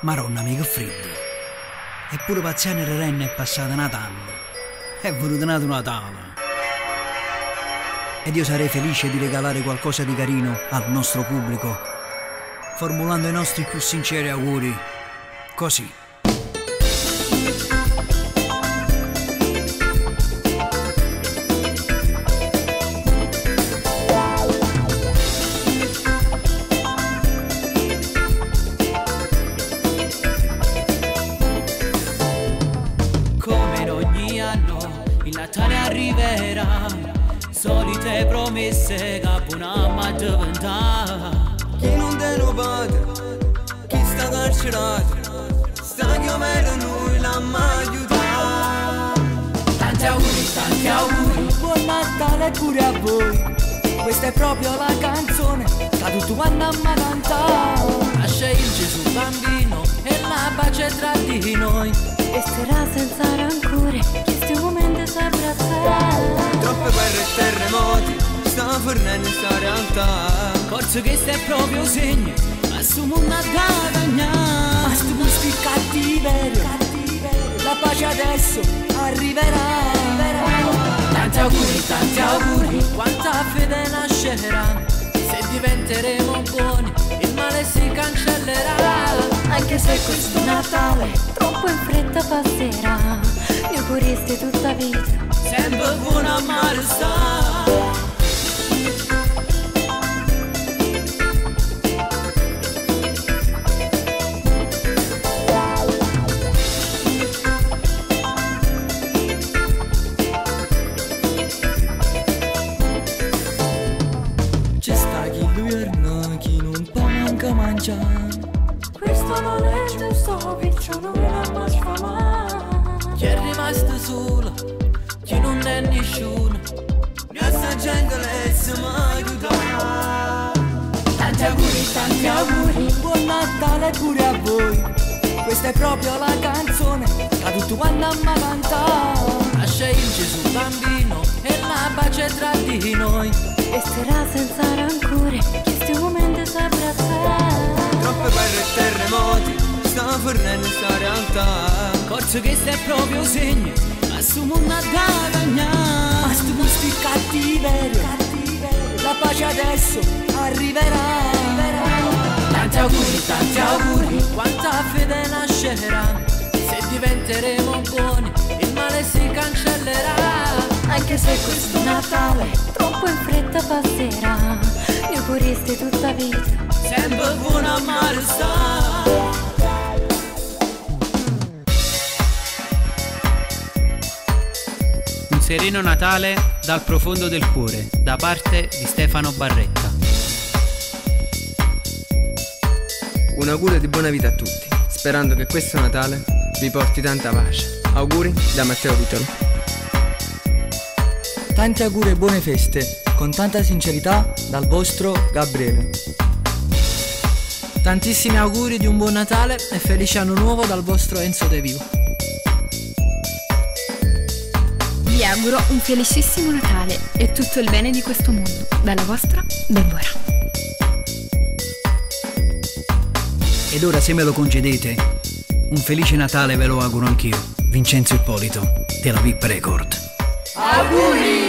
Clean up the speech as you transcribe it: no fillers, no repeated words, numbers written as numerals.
Maronna, mica freddo. Eppure Paziano e Renna è passata Natale. È venuto Natale. Ed io sarei felice di regalare qualcosa di carino al nostro pubblico, formulando i nostri più sinceri auguri. Così. Come in ogni anno il Natale arriverà, solite promesse che buona a diventare. Chi non te lo padre, chi sta carcerato, sta chiamando noi la aiutare. Tanti auguri, buon Natale pure a voi. Questa è proprio la canzone che tutti quanti a cantare. Nasce il Gesù bambino e la pace tra di noi. E sarà senza rancore che sti momenti si abbraccerà. Troppe guerre e terremoti, sta fornendo sta realtà. Forse che è proprio segno, ma su mondo da cagnare. Ma sti gusti cattiverio, la pace adesso arriverà. Tanti auguri, quanta fede nascerà. Se diventeremo buoni, il male si cancellerà. Anche se questo Natale troppo in fretta passerà, mi auguristi tutta vita sempre buona a mare sta. Ci sta chi lui erna, chi non può manca mangiare. questo non è giusto, piccio non la mai sfamare. Chi è rimasto solo, chi non è nessuno, E sta gente le si aiuta. tanti auguri, buon Natale pure a voi. Questa è proprio la canzone che tutti quanti a cantare. Nasce il Gesù bambino e la pace tra di noi. E sarà senza rancore che sti momenti si abbraccerà. Troppe guerre e terremoti, sta fornendo sta realtà. Forse che è proprio segno, ma su mondo da cagnare. Ma sti gusti cattiverio, la pace adesso arriverà. Tanti auguri, quanta fede nascerà. Se diventeremo buoni, il male si cancellerà. Anche se questo Natale troppo in fretta passerà, mi auguristi tutta vita sempre buona a mare sta. Un sereno Natale dal profondo del cuore, da parte di Stefano Barretta. Un augurio di buona vita a tutti, sperando che questo Natale vi porti tanta pace. Auguri da Matteo Vitolo. Tanti auguri e buone feste, con tanta sincerità, dal vostro Gabriele. Tantissimi auguri di un buon Natale e felice anno nuovo dal vostro Enzo De Vivo. Vi auguro un felicissimo Natale e tutto il bene di questo mondo. Dalla vostra Deborah. Ed ora, se me lo concedete, un felice Natale ve lo auguro anch'io, Vincenzo Ippolito, della VIP Record. Auguri!